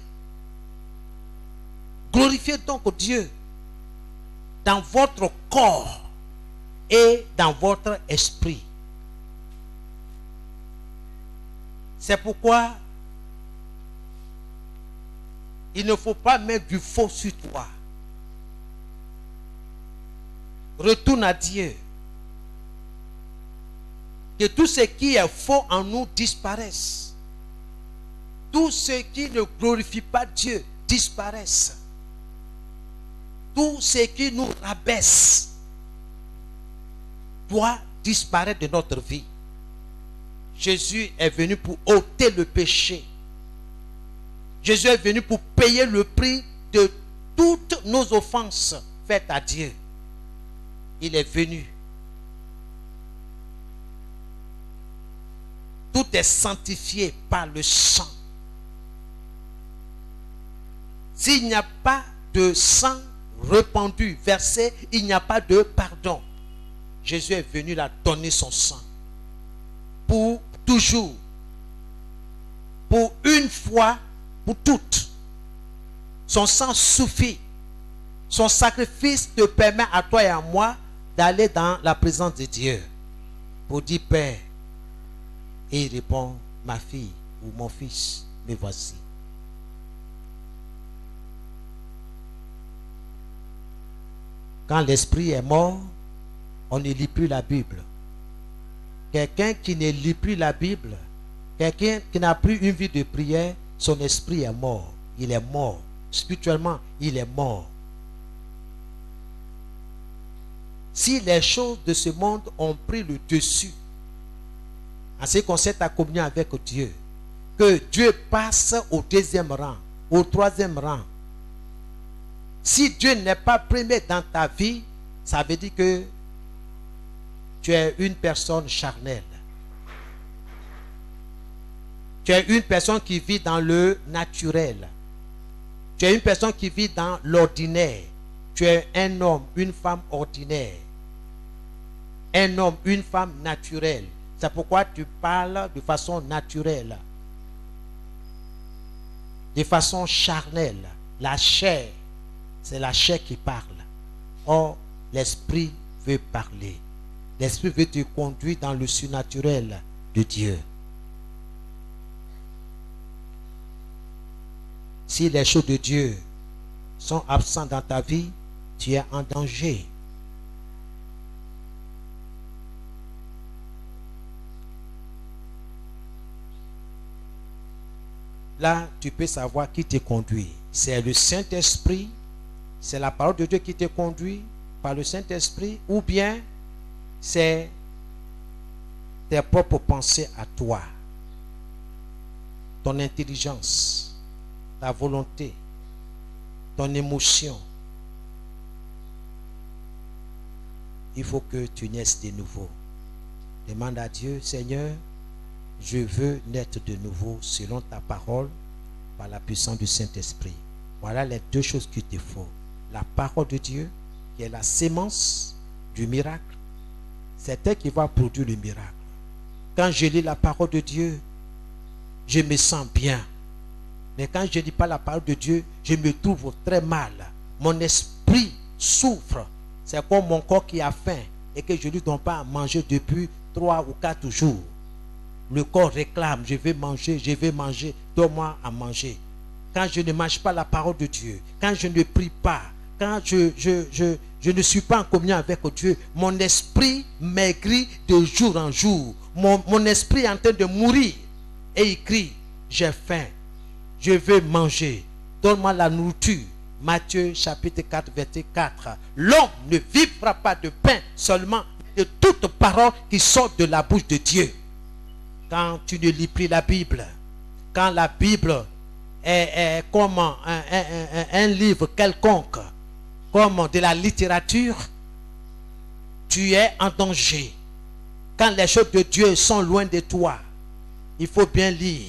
Glorifiez donc Dieu dans votre corps et dans votre esprit. C'est pourquoi il ne faut pas mettre du faux sur toi. Retourne à Dieu. Que tout ce qui est faux en nous disparaisse. Tout ce qui ne glorifie pas Dieu disparaisse. Tout ce qui nous rabaisse doit disparaître de notre vie. Jésus est venu pour ôter le péché. Jésus est venu pour payer le prix de toutes nos offenses faites à Dieu. Il est venu tout est sanctifié par le sang. S'il n'y a pas de sang répandu, versé, il n'y a pas de pardon. Jésus est venu là donner son sang. Pour toujours. Pour une fois, pour toutes. Son sang suffit. Son sacrifice te permet à toi et à moi d'aller dans la présence de Dieu. Pour dire Père. Et il répond, ma fille ou mon fils, me voici. Quand l'esprit est mort, on ne lit plus la Bible. Quelqu'un qui ne lit plus la Bible, quelqu'un qui n'a plus une vie de prière, son esprit est mort. Il est mort. Spirituellement, il est mort. Si les choses de ce monde ont pris le dessus, en ce qui concerne ta communion avec Dieu, que Dieu passe au deuxième rang, au troisième rang. Si Dieu n'est pas premier dans ta vie, ça veut dire que tu es une personne charnelle. Tu es une personne qui vit dans le naturel. Tu es une personne qui vit dans l'ordinaire. Tu es un homme, une femme ordinaire. Un homme, une femme naturelle. C'est pourquoi tu parles de façon naturelle. De façon charnelle. La chair. C'est la chair qui parle. Or, l'esprit veut parler. L'esprit veut te conduire dans le surnaturel de Dieu. Si les choses de Dieu sont absentes dans ta vie, tu es en danger. Là, tu peux savoir qui te conduit. C'est le Saint-Esprit. C'est la parole de Dieu qui te conduit par le Saint-Esprit, ou bien c'est tes propres pensées à toi, ton intelligence, ta volonté, ton émotion. Il faut que tu naisses de nouveau. Demande à Dieu, Seigneur, je veux naître de nouveau selon ta parole par la puissance du Saint-Esprit. Voilà les deux choses qu'il te faut. La parole de Dieu, qui est la sémence du miracle, c'est elle qui va produire le miracle. Quand je lis la parole de Dieu, je me sens bien. Mais quand je ne lis pas la parole de Dieu, je me trouve très mal. Mon esprit souffre. C'est comme mon corps qui a faim et que je ne lui donne pas à manger depuis 3 ou 4 jours. Le corps réclame, je vais manger, donne-moi à manger. Quand je ne mange pas la parole de Dieu, quand je ne prie pas, quand je ne suis pas en communion avec Dieu, mon esprit maigrit de jour en jour. Mon esprit est en train de mourir. Et il crie, j'ai faim, je veux manger, donne-moi la nourriture. Matthieu chapitre 4, verset 4. L'homme ne vivra pas de pain seulement, de toute parole qui sort de la bouche de Dieu. Quand tu ne lis plus la Bible, quand la Bible est comme un livre quelconque, comme de la littérature, tu es en danger. Quand les choses de Dieu sont loin de toi, il faut bien lire.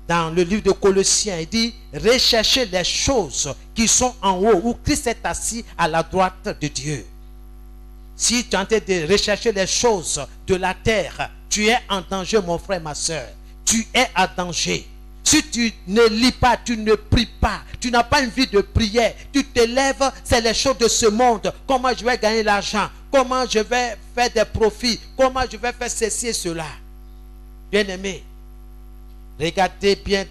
Dans le livre de Colossiens, il dit, recherchez les choses qui sont en haut, où Christ est assis à la droite de Dieu. Si tu es en train de rechercher les choses de la terre, tu es en danger, mon frère, ma soeur. Tu es en danger. Si tu ne lis pas, tu ne pries pas, tu n'as pas une vie de prière, tu te lèves, c'est les choses de ce monde. Comment je vais gagner l'argent? Comment je vais faire des profits? Comment je vais faire ceci et cela? Bien-aimé, regardez bien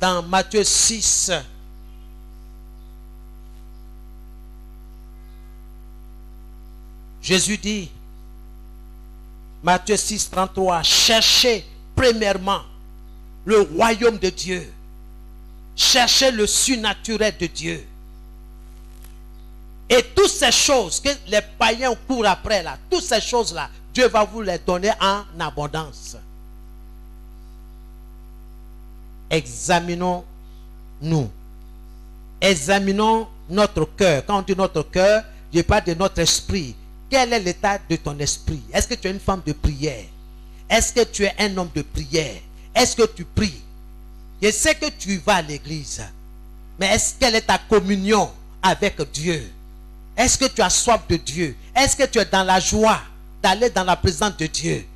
dans Matthieu 6. Jésus dit, Matthieu 6, 33, cherchez premièrement le royaume de Dieu. Cherchez le surnaturel de Dieu. Et toutes ces choses que les païens courent après là, toutes ces choses-là, Dieu va vous les donner en abondance. Examinons-nous. Examinons notre cœur. Quand on dit notre cœur, je parle de notre esprit. Quel est l'état de ton esprit? Est-ce que tu es une femme de prière? Est-ce que tu es un homme de prière? Est-ce que tu pries? Je sais que tu vas à l'église. Mais quelle est ta communion avec Dieu? Est-ce que tu as soif de Dieu? Est-ce que tu es dans la joie d'aller dans la présence de Dieu?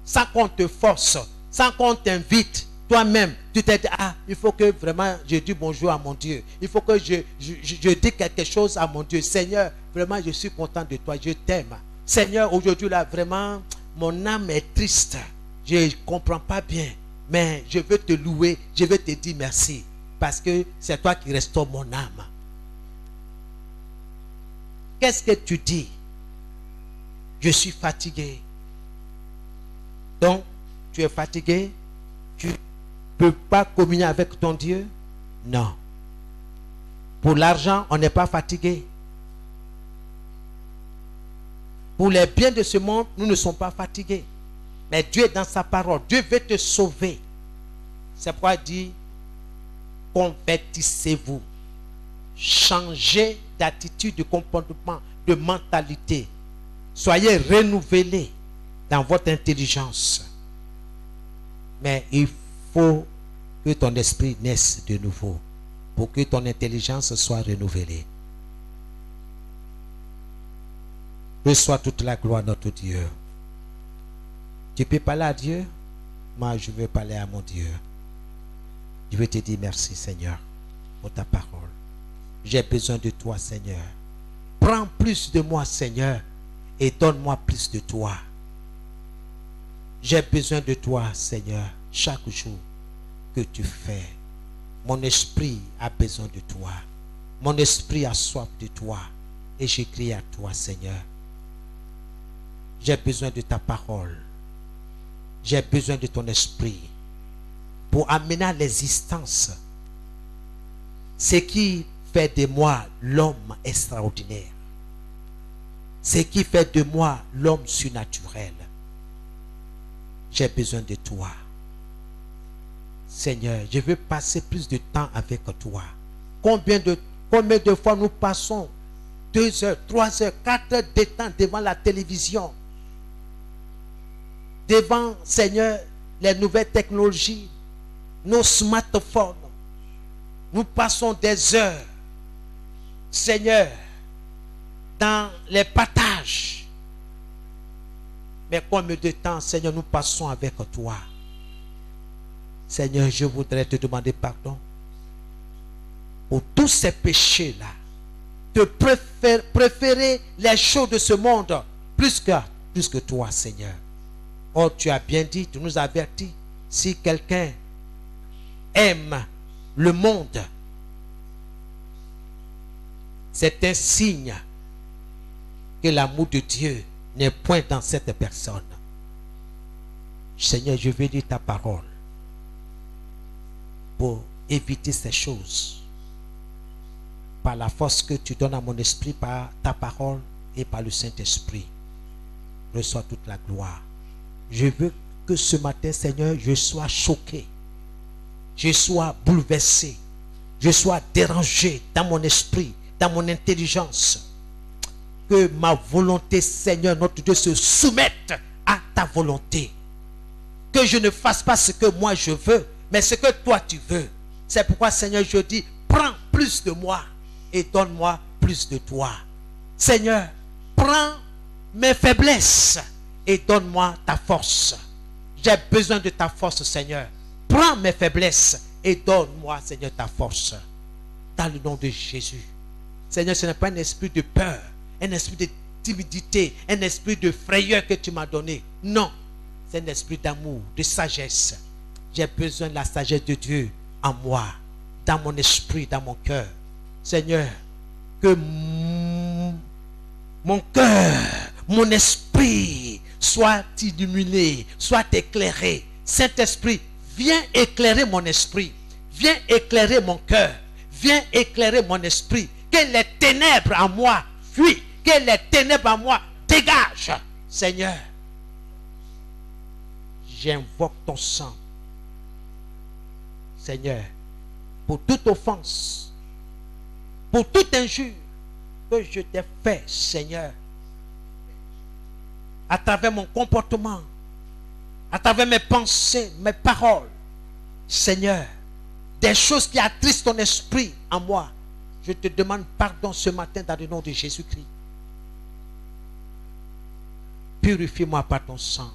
Sans qu'on te force, sans qu'on t'invite, toi-même, tu t'es dit, ah, il faut que vraiment je dise bonjour à mon Dieu. Il faut que je dise quelque chose à mon Dieu. Seigneur, vraiment, je suis content de toi, je t'aime. Seigneur, aujourd'hui, là, vraiment, mon âme est triste. Je ne comprends pas bien, mais je veux te louer, je veux te dire merci. Parce que c'est toi qui restaures mon âme. Qu'est-ce que tu dis? Je suis fatigué. Donc, tu es fatigué? Tu ne peux pas communier avec ton Dieu? Non. Pour l'argent, on n'est pas fatigué. Pour les biens de ce monde, nous ne sommes pas fatigués. Mais Dieu est dans sa parole. Dieu veut te sauver. C'est pourquoi il dit, convertissez-vous. Changez d'attitude, de comportement, de mentalité. Soyez renouvelés dans votre intelligence. Mais il faut que ton esprit naisse de nouveau pour que ton intelligence soit renouvelée. Reçois toute la gloire à notre Dieu. Tu peux parler à Dieu? Moi, je veux parler à mon Dieu. Je veux te dire merci, Seigneur, pour ta parole. J'ai besoin de toi, Seigneur. Prends plus de moi, Seigneur, et donne-moi plus de toi. J'ai besoin de toi, Seigneur, chaque jour que tu fais. Mon esprit a besoin de toi. Mon esprit a soif de toi. Et je crie à toi, Seigneur. J'ai besoin de ta parole. J'ai besoin de ton esprit pour amener à l'existence ce qui fait de moi l'homme extraordinaire. Ce qui fait de moi l'homme surnaturel. J'ai besoin de toi. Seigneur, je veux passer plus de temps avec toi. Combien de fois nous passons 2 heures, 3 heures, 4 heures de temps devant la télévision, devant, Seigneur, les nouvelles technologies, nos smartphones. Nous passons des heures, Seigneur, dans les partages. Mais combien de temps, Seigneur, nous passons avec toi? Seigneur, je voudrais te demander pardon pour tous ces péchés-là. De préférer les choses de ce monde plus que toi, Seigneur. Oh, tu as bien dit, tu nous avertis, si quelqu'un aime le monde, c'est un signe que l'amour de Dieu n'est point dans cette personne. Seigneur, je veux dire ta parole pour éviter ces choses. Par la force que tu donnes à mon esprit, par ta parole et par le Saint-Esprit. Reçois toute la gloire. Je veux que ce matin, Seigneur, je sois choqué. Je sois bouleversé. Je sois dérangé dans mon esprit, dans mon intelligence. Que ma volonté, Seigneur, notre Dieu, se soumette à ta volonté. Que je ne fasse pas ce que moi je veux, mais ce que toi tu veux. C'est pourquoi, Seigneur, je dis, prends plus de moi et donne-moi plus de toi. Seigneur, prends mes faiblesses et donne-moi ta force. J'ai besoin de ta force, Seigneur. Prends mes faiblesses et donne-moi, Seigneur, ta force. Dans le nom de Jésus. Seigneur, ce n'est pas un esprit de peur, un esprit de timidité, un esprit de frayeur que tu m'as donné. Non, c'est un esprit d'amour, de sagesse. J'ai besoin de la sagesse de Dieu en moi, dans mon esprit, dans mon cœur. Seigneur, que mon cœur, mon esprit soit illuminé, soit éclairé. Saint-Esprit, viens éclairer mon esprit. Viens éclairer mon cœur. Viens éclairer mon esprit. Que les ténèbres en moi fuient. Que les ténèbres en moi dégagent. Seigneur, j'invoque ton sang. Seigneur, pour toute offense, pour toute injure que je t'ai fait, Seigneur, à travers mon comportement, à travers mes pensées, mes paroles, Seigneur, des choses qui attristent ton esprit en moi, je te demande pardon ce matin dans le nom de Jésus-Christ. Purifie-moi par ton sang.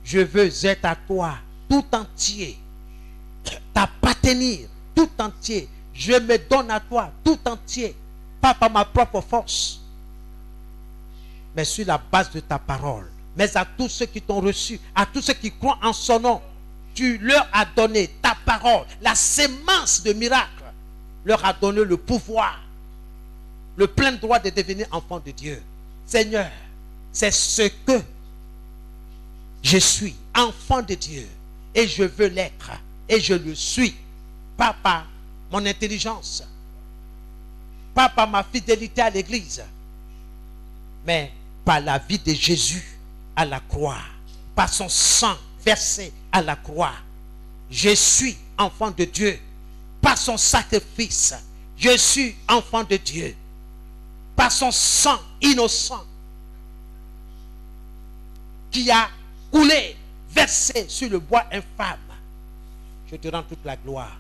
Je veux être à toi tout entier, t'appartenir tout entier. Je me donne à toi tout entier, pas par ma propre force, mais sur la base de ta parole. Mais à tous ceux qui t'ont reçu, à tous ceux qui croient en son nom, tu leur as donné ta parole, la sémence de miracle, leur a donné le pouvoir, le plein droit de devenir enfant de Dieu. Seigneur, c'est ce que je suis, enfant de Dieu, et je veux l'être, et je le suis, pas par mon intelligence, pas par ma fidélité à l'église, mais par la vie de Jésus à la croix, par son sang versé à la croix. Je suis enfant de Dieu par son sacrifice. Je suis enfant de Dieu par son sang innocent qui a coulé, versé sur le bois infâme. Je te rends toute la gloire.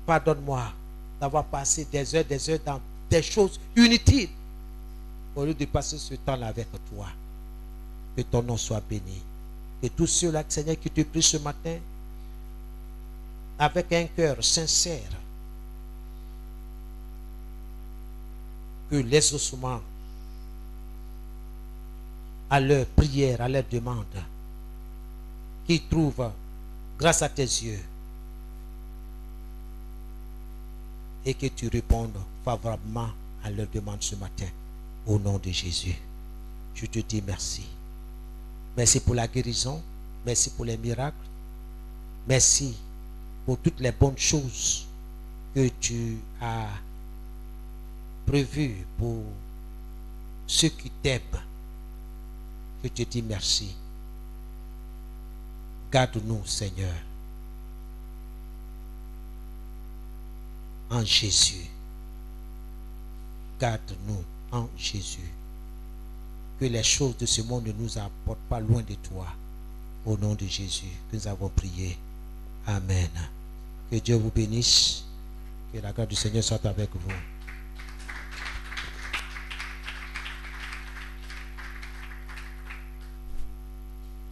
Pardonne-moi d'avoir passé des heures dans des choses inutiles au lieu de passer ce temps-là avec toi. Que ton nom soit béni. Que tous ceux-là, Seigneur, qui te prient ce matin, avec un cœur sincère, que l'exaucement à leur prière, à leur demande, qu'ils trouvent grâce à tes yeux, et que tu répondes favorablement à leur demande ce matin. Au nom de Jésus, je te dis merci. Merci pour la guérison. Merci pour les miracles. Merci pour toutes les bonnes choses que tu as prévues pour ceux qui t'aiment. Je te dis merci. Garde-nous, Seigneur. En Jésus. Garde-nous en Jésus. Que les choses de ce monde ne nous apportent pas loin de toi. Au nom de Jésus que nous avons prié. Amen. Que Dieu vous bénisse. Que la grâce du Seigneur soit avec vous.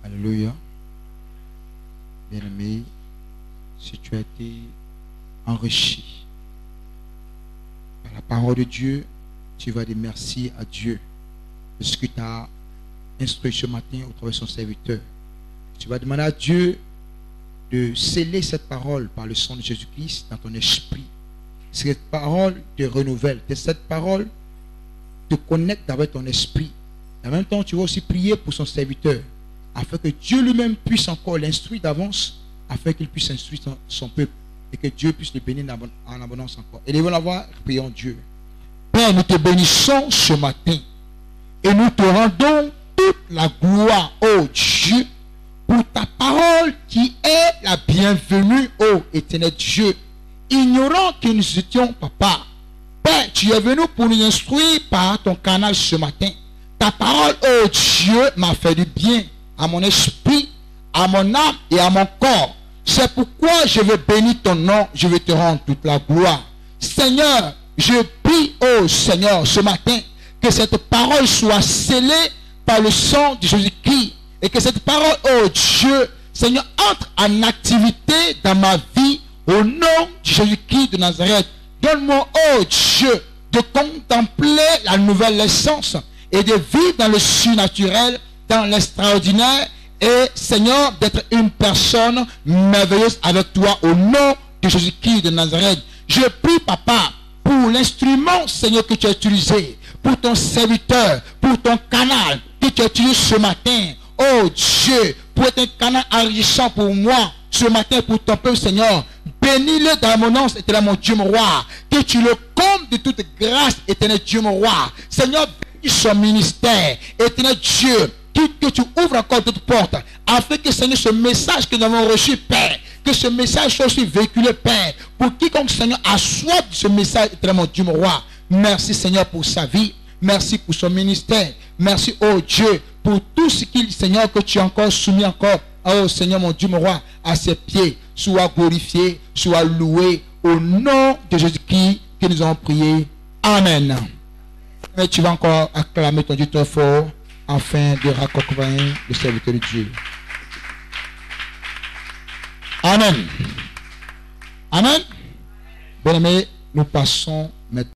Alléluia. Bien-aimé, si tu as été enrichi par la parole de Dieu, tu vas dire merci à Dieu de ce que tu as instruit ce matin au travers de son serviteur. Tu vas demander à Dieu de sceller cette parole par le sang de Jésus-Christ dans ton esprit. Cette parole te renouvelle. Cette parole te connecte avec ton esprit. En même temps, tu vas aussi prier pour son serviteur, afin que Dieu lui-même puisse encore l'instruire d'avance, afin qu'il puisse instruire son peuple, et que Dieu puisse le bénir en abondance encore. Et nous allons voir, prions Dieu. Père, nous te bénissons ce matin, et nous te rendons toute la gloire, ô Dieu, pour ta parole qui est la bienvenue, ô éternel Dieu. Ignorant que nous étions, papa, Père, tu es venu pour nous instruire par ton canal ce matin. Ta parole, ô Dieu, m'a fait du bien à mon esprit, à mon âme et à mon corps. C'est pourquoi je veux bénir ton nom, je veux te rendre toute la gloire. Seigneur, je prie, ô Seigneur, ce matin, que cette parole soit scellée par le sang de Jésus-Christ, et que cette parole, ô Dieu, Seigneur, entre en activité dans ma vie, au nom de Jésus-Christ de Nazareth. Donne-moi, ô Dieu, de contempler la nouvelle naissance et de vivre dans le surnaturel, dans l'extraordinaire, et Seigneur, d'être une personne merveilleuse avec toi au nom de Jésus-Christ de Nazareth. Je prie, papa, pour l'instrument, Seigneur, que tu as utilisé, pour ton serviteur, pour ton canal que tu as utilisé ce matin. Oh Dieu, pour être un canal enrichissant pour moi, ce matin, pour ton peuple, Seigneur. Bénis-le dans mon nom, éternel mon Dieu, mon roi. Que tu le combles de toute grâce, éternel Dieu, mon roi. Seigneur, bénis son ministère, éternel Dieu. Que tu ouvres encore toutes portes, afin que, Seigneur, ce message que nous avons reçu, Père, que ce message soit aussi véhiculé, Père, pour quiconque, Seigneur, a soif de ce message, éternel mon Dieu, mon roi. Merci, Seigneur, pour sa vie. Merci pour son ministère. Merci, oh Dieu, pour tout ce qu'il, Seigneur, que tu as encore soumis encore, oh Seigneur, mon Dieu, mon roi, à ses pieds. Sois glorifié, sois loué, au nom de Jésus-Christ que nous avons prié. Amen. Mais tu vas encore acclamer ton Dieu très fort afin de raccompagner le serviteur de Dieu. Amen. Amen. Bien aimé, nous passons maintenant.